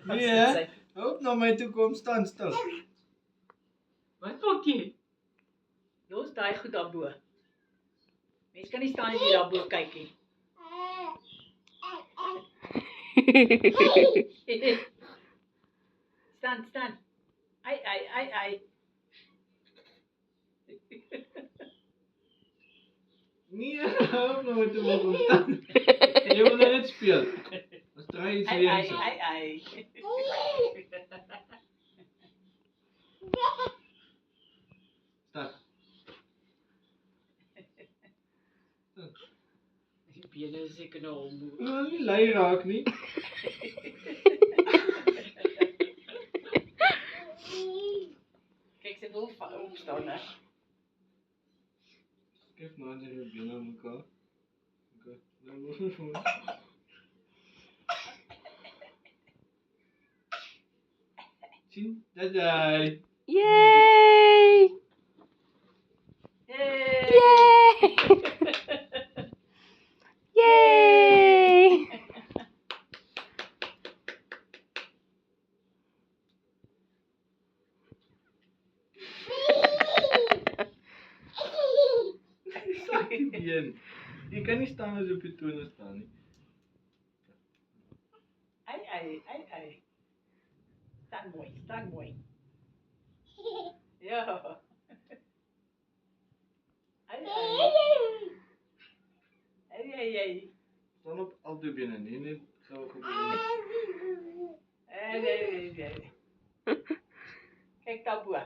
Nee, hop na my toe kom staan stil. Wat maak jy? Los daai goed daarbo. Mens kan nie staan en jy daarbo kyk nie. Staan. Ai. Nee, hop na my toe kom staan. Jy wil net speel. Ons draai iets weer eens. Ai. Start. Die bene is seker nou omhoog. Nou nie lei raak nie. Kyk, sy wil opstaan, hè. Skryf maar net jou bene aan mekaar. Okay, nou moet ons voor. Sien? Daai. Yay! Yay! Jy kan nie staan as jy op jou tone staan nie. Ai. Staan mooi. Ja. Ai. Staan op al twee bene, nie net gou op. Nee. Kyk daarbo.